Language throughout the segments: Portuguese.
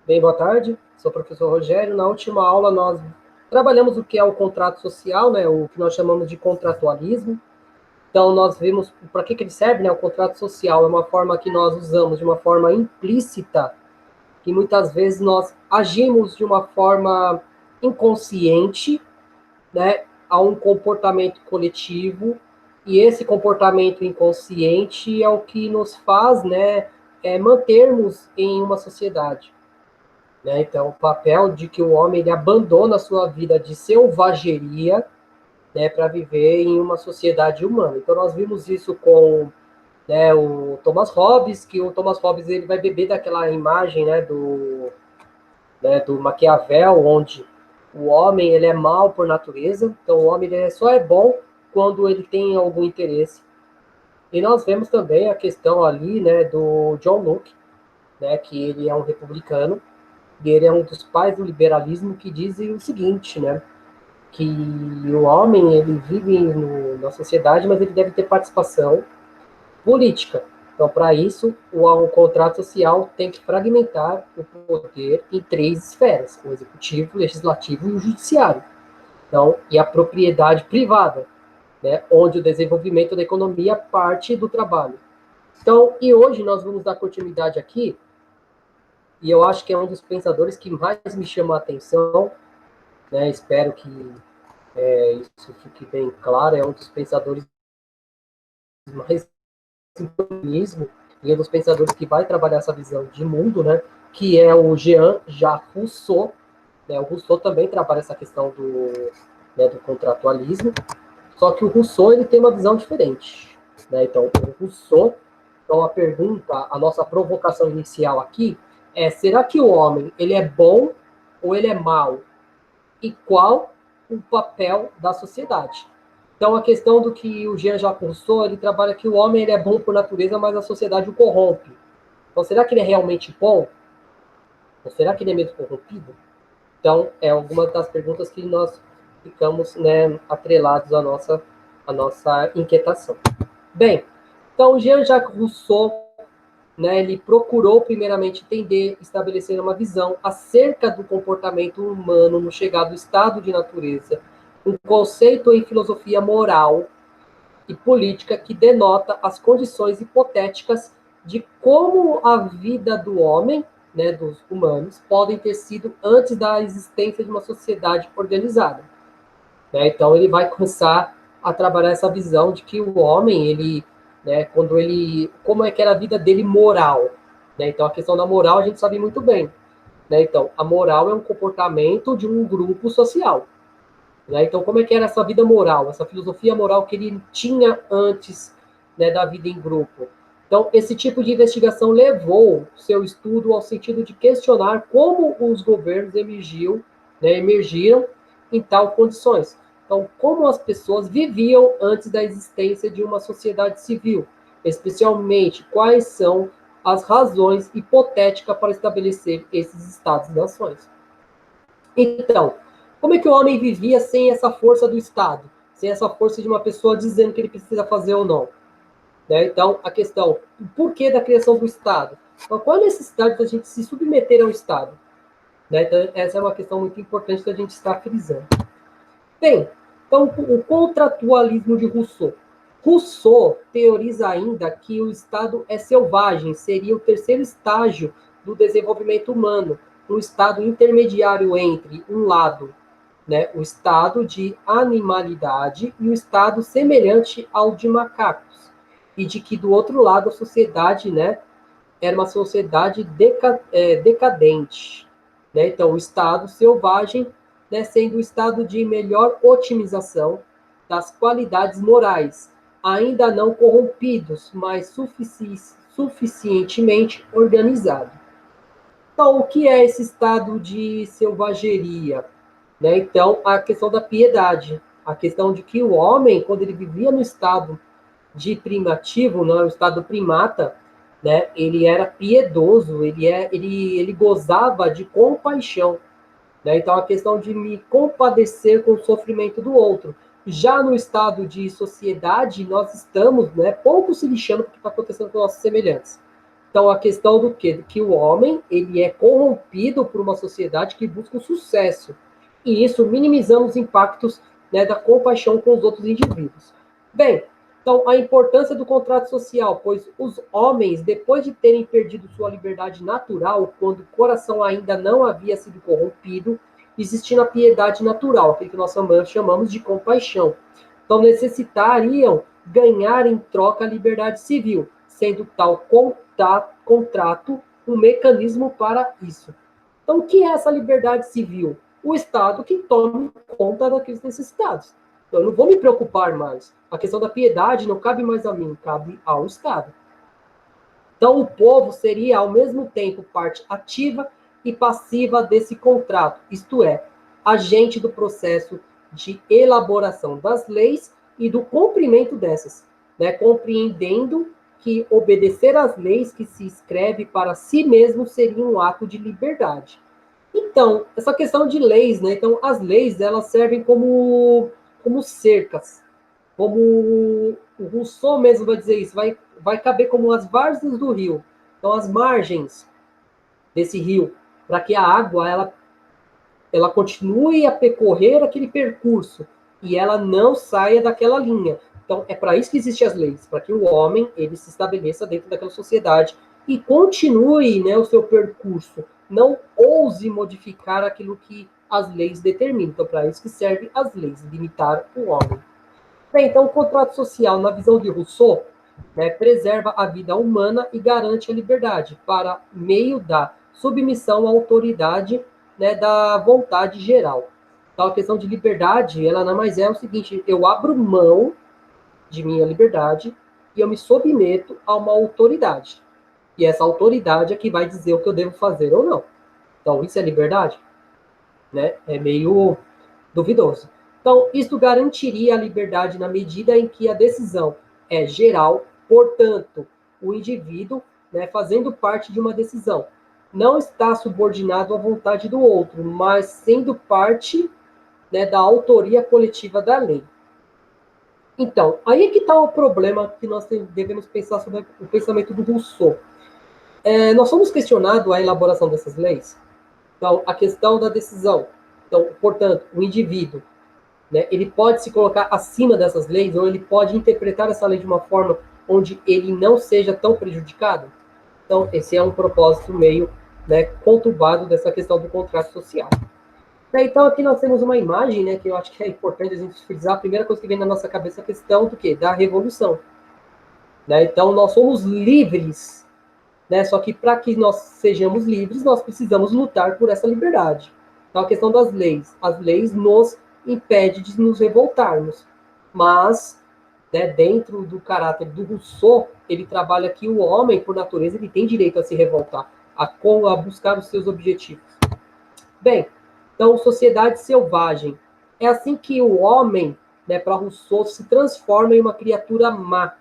Bem, boa tarde. Sou o professor Rogério. Na última aula, nós trabalhamos o que é o contrato social, né? O que nós chamamos de contratualismo. Então, nós vimos para que ele serve, né? O contrato social é uma forma que nós usamos de uma forma implícita, que muitas vezes nós agimos de uma forma inconsciente, né? A um comportamento coletivo, e esse comportamento inconsciente é o que nos faz, né? Mantermos em uma sociedade. Né? Então, o papel de que o homem ele abandona a sua vida de selvageria, né, para viver em uma sociedade humana. Então, nós vimos isso com, né, o Thomas Hobbes, que o Thomas Hobbes ele vai beber daquela imagem, do Maquiavel, onde o homem ele é mau por natureza, então o homem ele só é bom quando ele tem algum interesse. E nós vemos também a questão ali, né, do John Locke, né, que ele é um republicano, e ele é um dos pais do liberalismo que dizem o seguinte, né, que o homem ele vive na sociedade, mas ele deve ter participação política. Então, para isso, o contrato social tem que fragmentar o poder em três esferas: o executivo, o legislativo e o judiciário. Então, e a propriedade privada, né, onde o desenvolvimento da economia parte do trabalho. Então, e hoje nós vamos dar continuidade aqui, e eu acho que é um dos pensadores que mais me chama a atenção, né, espero que isso fique bem claro, é um dos pensadores mais simbolismo e um dos pensadores que vai trabalhar essa visão de mundo, né, que é o Jean-Jacques Rousseau. Né, o Rousseau também trabalha essa questão do contratualismo, só que o Rousseau ele tem uma visão diferente. Né? Então, o Rousseau, então a pergunta, a nossa provocação inicial aqui é: será que o homem ele é bom ou ele é mau? E qual o papel da sociedade? Então, a questão do que o Jean-Jacques Rousseau, ele trabalha que o homem ele é bom por natureza, mas a sociedade o corrompe. Então, será que ele é realmente bom? Ou será que ele é mesmo corrompido? Então, é alguma das perguntas que nós ficamos, né, atrelados à nossa inquietação. Bem, então, Jean-Jacques Rousseau, né, ele procurou primeiramente entender, estabelecer uma visão acerca do comportamento humano no chegado estado de natureza, um conceito em filosofia moral e política que denota as condições hipotéticas de como a vida do homem, né, dos humanos, podem ter sido antes da existência de uma sociedade organizada. Né? Então ele vai começar a trabalhar essa visão de que o homem, ele, né, como é que era a vida dele moral. Né? Então a questão da moral a gente sabe muito bem. Né? Então a moral é um comportamento de um grupo social. Né? Então, como é que era essa vida moral, essa filosofia moral que ele tinha antes, né, da vida em grupo? Então, esse tipo de investigação levou seu estudo ao sentido de questionar como os governos emergiram em tal condições. Então, como as pessoas viviam antes da existência de uma sociedade civil, especialmente quais são as razões hipotéticas para estabelecer esses estados-nações. Então, como é que o homem vivia sem essa força do Estado? Sem essa força de uma pessoa dizendo que ele precisa fazer ou não? Né? Então, a questão, o porquê da criação do Estado? Então, qual a necessidade da gente se submeter ao Estado? Né? Então, essa é uma questão muito importante que a gente está frisando. Bem, então, o contratualismo de Rousseau. Rousseau teoriza ainda que o Estado é selvagem, seria o terceiro estágio do desenvolvimento humano, um estado intermediário entre, um lado, né, o estado de animalidade e o estado semelhante ao de macacos, e de que, do outro lado, a sociedade, né, era uma sociedade decadente. Né? Então, o estado selvagem, né, sendo o estado de melhor otimização das qualidades morais, ainda não corrompidos, mas suficientemente organizado. Então, o que é esse estado de selvageria? Né? Então, a questão da piedade, a questão de que o homem, quando ele vivia no estado de primativo, no estado primata, né, ele era piedoso, ele gozava de compaixão. Né? Então, a questão de me compadecer com o sofrimento do outro. Já no estado de sociedade, nós estamos, né, pouco se lixando com o que está acontecendo com nossos semelhantes. Então, a questão do quê? Que o homem, ele é corrompido por uma sociedade que busca o sucesso. E isso minimizando os impactos, né, da compaixão com os outros indivíduos. Bem, então, a importância do contrato social, pois os homens, depois de terem perdido sua liberdade natural, quando o coração ainda não havia sido corrompido, existindo a piedade natural, aquilo que nós chamamos de compaixão. Então, necessitariam ganhar em troca a liberdade civil, sendo tal contrato um mecanismo para isso. Então, o que é essa liberdade civil? O Estado que tome conta daqueles necessitados. Então, eu não vou me preocupar mais. A questão da piedade não cabe mais a mim, cabe ao Estado. Então, o povo seria, ao mesmo tempo, parte ativa e passiva desse contrato, isto é, agente do processo de elaboração das leis e do cumprimento dessas, né? Compreendendo que obedecer às leis que se escreve para si mesmo seria um ato de liberdade. Então, essa questão de leis, né? Então, as leis, elas servem como cercas, como o Rousseau mesmo vai dizer isso, vai caber como as várzeas do rio. Então, as margens desse rio, para que a água ela continue a percorrer aquele percurso e ela não saia daquela linha. Então, é para isso que existem as leis, para que o homem ele se estabeleça dentro daquela sociedade e continue, né, o seu percurso, não ouse modificar aquilo que as leis determinam. Então, para isso que servem as leis, limitar o homem. Bem, então, o contrato social, na visão de Rousseau, né, preserva a vida humana e garante a liberdade para meio da submissão à autoridade, né, da vontade geral. Então, a questão de liberdade, ela nada mais é o seguinte: eu abro mão de minha liberdade e eu me submeto a uma autoridade. E essa autoridade é que vai dizer o que eu devo fazer ou não. Então, isso é liberdade? Né? É meio duvidoso. Então, isto garantiria a liberdade na medida em que a decisão é geral, portanto, o indivíduo, né, fazendo parte de uma decisão, não está subordinado à vontade do outro, mas sendo parte, né, da autoria coletiva da lei. Então, aí é que está o problema que nós devemos pensar sobre o pensamento do Rousseau. Nós somos questionados a elaboração dessas leis. Então, a questão da decisão. Então, portanto, o indivíduo, né, ele pode se colocar acima dessas leis ou ele pode interpretar essa lei de uma forma onde ele não seja tão prejudicado. Então, esse é um propósito meio, né, conturbado dessa questão do contrato social. Então, aqui nós temos uma imagem, né, que eu acho que é importante a gente frisar. A primeira coisa que vem na nossa cabeça é a questão do quê? Da revolução. Né? Então, nós somos livres, né? Só que para que nós sejamos livres, nós precisamos lutar por essa liberdade. Então, a questão das leis. As leis nos impedem de nos revoltarmos. Mas, né, dentro do caráter do Rousseau, ele trabalha que o homem, por natureza, ele tem direito a se revoltar, a buscar os seus objetivos. Bem, então, sociedade selvagem. É assim que o homem, né, para Rousseau, se transforma em uma criatura má,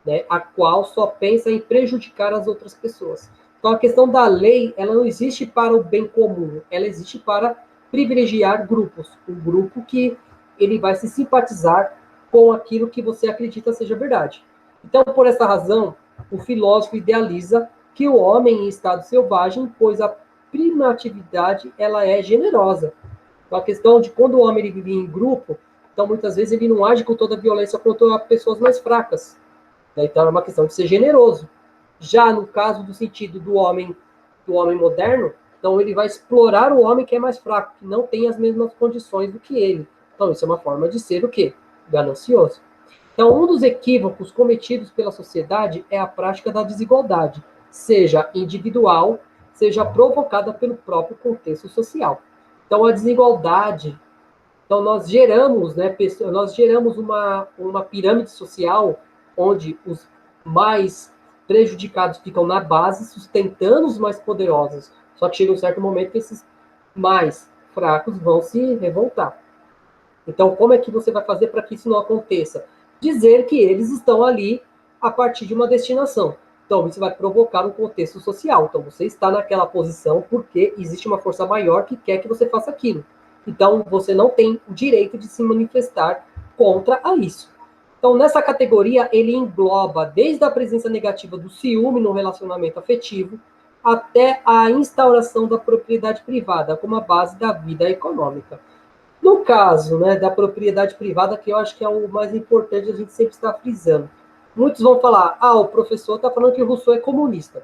né, a qual só pensa em prejudicar as outras pessoas. Então, a questão da lei, ela não existe para o bem comum, ela existe para privilegiar grupos. Um grupo que ele vai se simpatizar com aquilo que você acredita seja verdade. Então, por essa razão, o filósofo idealiza que o homem em estado selvagem, pois a primatividade ela é generosa. Então, a questão de quando o homem ele vive em grupo, então muitas vezes ele não age com toda a violência contra pessoas mais fracas. Então é uma questão de ser generoso. Já no caso do sentido do homem moderno, então ele vai explorar o homem que é mais fraco, que não tem as mesmas condições do que ele. Então isso é uma forma de ser o quê? Ganancioso. Então um dos equívocos cometidos pela sociedade é a prática da desigualdade, seja individual, seja provocada pelo próprio contexto social. Então a desigualdade, então nós geramos uma pirâmide social onde os mais prejudicados ficam na base, sustentando os mais poderosos. Só que chega um certo momento que esses mais fracos vão se revoltar. Então, como é que você vai fazer para que isso não aconteça? Dizer que eles estão ali a partir de uma destinação. Então, isso vai provocar um contexto social. Então, você está naquela posição porque existe uma força maior que quer que você faça aquilo. Então, você não tem o direito de se manifestar contra a isso. Então, nessa categoria, ele engloba desde a presença negativa do ciúme no relacionamento afetivo até a instauração da propriedade privada como a base da vida econômica. No caso, né, da propriedade privada, que eu acho que é o mais importante, a gente sempre está frisando. Muitos vão falar, o professor está falando que o Rousseau é comunista.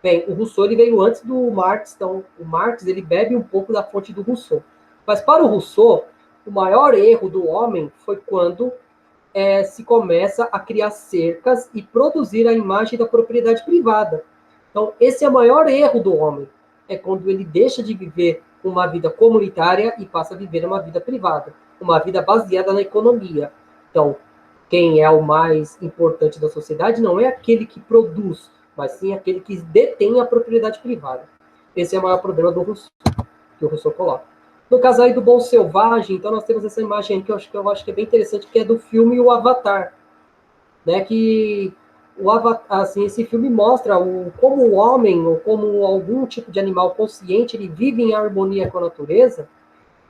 Bem, o Rousseau ele veio antes do Marx, então o Marx ele bebe um pouco da fonte do Rousseau. Mas para o Rousseau, o maior erro do homem foi quando se começa a criar cercas e produzir a imagem da propriedade privada. Então, esse é o maior erro do homem, é quando ele deixa de viver uma vida comunitária e passa a viver uma vida privada, uma vida baseada na economia. Então, quem é o mais importante da sociedade não é aquele que produz, mas sim aquele que detém a propriedade privada. Esse é o maior problema do Rousseau, que o Rousseau coloca. No caso aí do Bom Selvagem, então nós temos essa imagem aí que eu acho que é bem interessante, que é do filme O Avatar, né, que o Avatar, assim, esse filme mostra como o homem, ou como algum tipo de animal consciente, ele vive em harmonia com a natureza,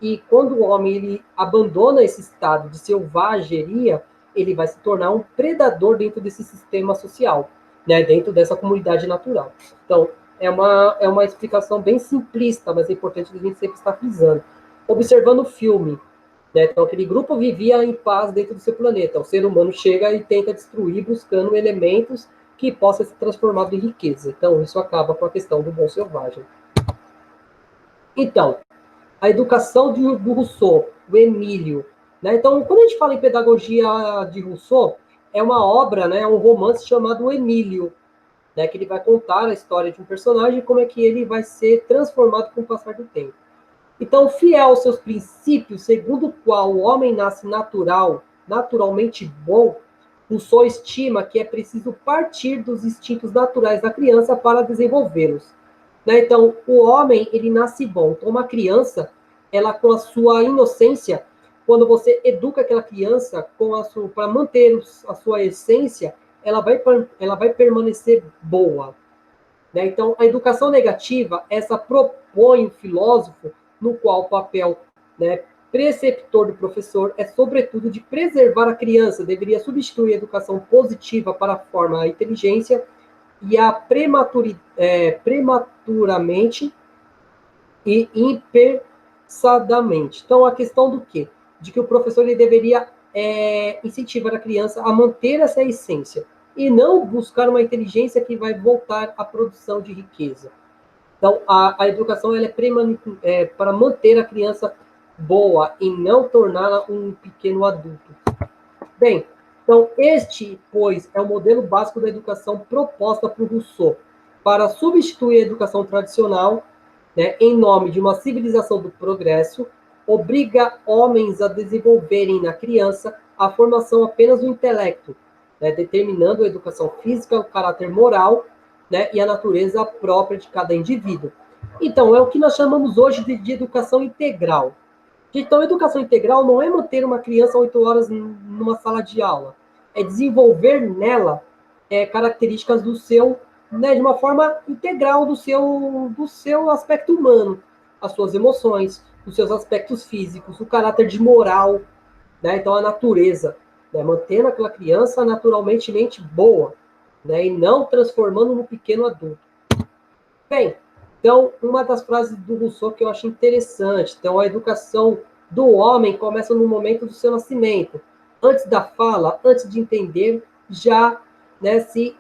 e quando o homem ele abandona esse estado de selvageria, ele vai se tornar um predador dentro desse sistema social, né, dentro dessa comunidade natural. Então, é uma explicação bem simplista, mas é importante que a gente sempre estar frisando. Observando o filme, né, então aquele grupo vivia em paz dentro do seu planeta. O ser humano chega e tenta destruir, buscando elementos que possam ser transformados em riqueza. Então, isso acaba com a questão do bom selvagem. Então, a educação do Rousseau, o Emílio. Né? Então, quando a gente fala em pedagogia de Rousseau, é uma obra, né, um romance chamado O Emílio, né, que ele vai contar a história de um personagem e como é que ele vai ser transformado com o passar do tempo. Então, fiel aos seus princípios, segundo o qual o homem nasce naturalmente bom, Rousseau estima que é preciso partir dos instintos naturais da criança para desenvolvê-los. Né? Então, o homem, ele nasce bom. Então, uma criança, ela com a sua inocência, quando você educa aquela criança para manter a sua essência, ela vai permanecer boa. Né? Então, a educação negativa, essa propõe o filósofo, no qual o papel, né, preceptor do professor é, sobretudo, de preservar a criança, deveria substituir a educação positiva para a forma a inteligência e a prematuramente e impensadamente. Então, a questão do quê? De que o professor ele deveria incentivar a criança a manter essa essência e não buscar uma inteligência que vai voltar à produção de riqueza. Então, a educação ela é para manter a criança boa e não torná-la um pequeno adulto. Bem, então este, pois, é o modelo básico da educação proposta por Rousseau para substituir a educação tradicional, né, em nome de uma civilização do progresso, obriga homens a desenvolverem na criança a formação apenas do intelecto, né, determinando a educação física, o caráter moral, né, e a natureza própria de cada indivíduo. Então, é o que nós chamamos hoje de educação integral. Então, educação integral não é manter uma criança 8 horas numa sala de aula, é desenvolver nela características do seu, né, de uma forma integral do seu aspecto humano, as suas emoções, os seus aspectos físicos, o caráter de moral, né, então a natureza, né, mantendo aquela criança naturalmente boa, né, e não transformando num pequeno adulto. Bem, então, uma das frases do Rousseau que eu acho interessante, então, a educação do homem começa no momento do seu nascimento. Antes da fala, antes de entender, já, né, se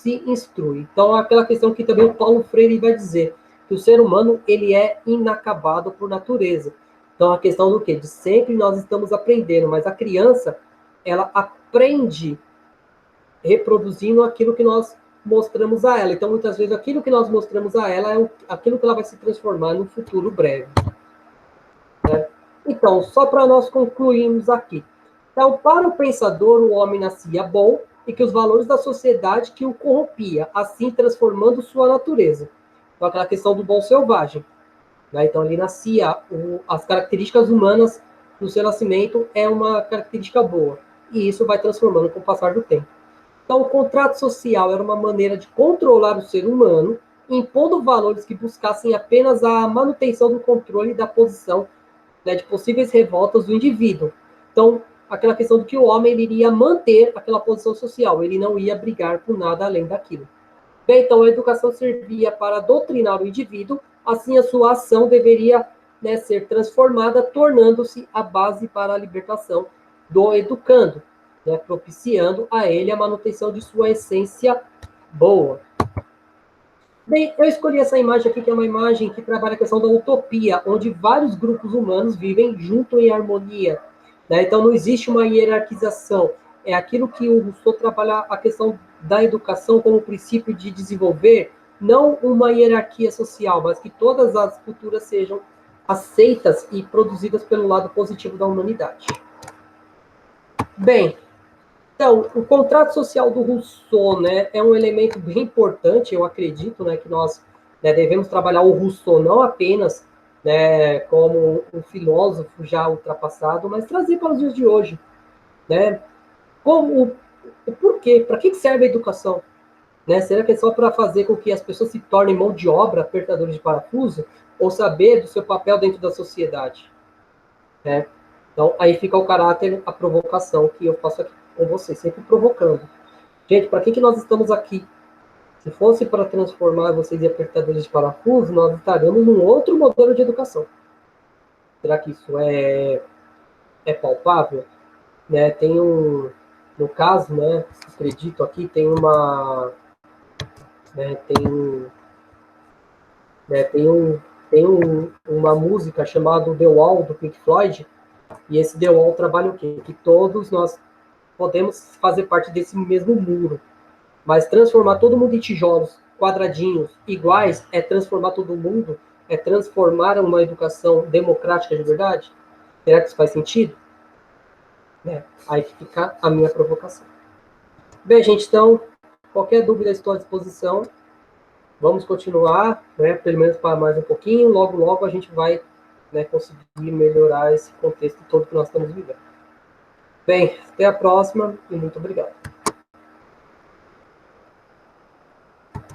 instrui. Então, aquela questão que também o Paulo Freire vai dizer, que o ser humano, ele é inacabado por natureza. Então, a questão do quê? De sempre nós estamos aprendendo, mas a criança, ela aprende reproduzindo aquilo que nós mostramos a ela. Então, muitas vezes, aquilo que nós mostramos a ela é aquilo que ela vai se transformar no futuro breve. Né? Então, só para nós concluirmos aqui. Então, para o pensador, o homem nascia bom e que os valores da sociedade que o corrompia, assim transformando sua natureza. Então, aquela questão do bom selvagem. Né? Então, ele nascia, as características humanas no seu nascimento é uma característica boa. E isso vai transformando com o passar do tempo. Então, o contrato social era uma maneira de controlar o ser humano, impondo valores que buscassem apenas a manutenção do controle da posição, né, de possíveis revoltas do indivíduo. Então, aquela questão do que o homem ele iria manter aquela posição social, ele não ia brigar por nada além daquilo. Bem, então a educação servia para doutrinar o indivíduo, assim a sua ação deveria, né, ser transformada, tornando-se a base para a libertação do educando, né, propiciando a ele a manutenção de sua essência boa. Bem, eu escolhi essa imagem aqui, que é uma imagem que trabalha a questão da utopia, onde vários grupos humanos vivem junto em harmonia, né? Então não existe uma hierarquização. É aquilo que o Rousseau trabalha, a questão da educação como princípio de desenvolver, não uma hierarquia social, mas que todas as culturas sejam aceitas e produzidas pelo lado positivo da humanidade. Bem, então, o contrato social do Rousseau, né, é um elemento bem importante, eu acredito, né, que nós, né, devemos trabalhar o Rousseau não apenas, né, como um filósofo já ultrapassado, mas trazer para os dias de hoje, né? Como o porquê? Para que serve a educação? Né? Será que é só para fazer com que as pessoas se tornem mão de obra, apertadores de parafuso, ou saber do seu papel dentro da sociedade? Né? Então, aí fica o caráter, a provocação que eu faço aqui com vocês, sempre provocando. Gente, para que nós estamos aqui? Se fosse para transformar vocês em apertadores de parafuso, nós estaríamos num outro modelo de educação. Será que isso é palpável? Né? Tem no caso, né, acredito aqui, tem uma, né, uma música chamada The Wall, do Pink Floyd, e esse The Wall trabalha o quê? Que todos nós podemos fazer parte desse mesmo muro, mas transformar todo mundo em tijolos, quadradinhos, iguais, é transformar todo mundo, é transformar uma educação democrática de verdade? Será que isso faz sentido? Aí fica a minha provocação. Bem, gente, então, qualquer dúvida estou à disposição. Vamos continuar, né, pelo menos para mais um pouquinho. Logo, logo a gente vai, né, conseguir melhorar esse contexto todo que nós estamos vivendo. Bem, até a próxima e muito obrigado.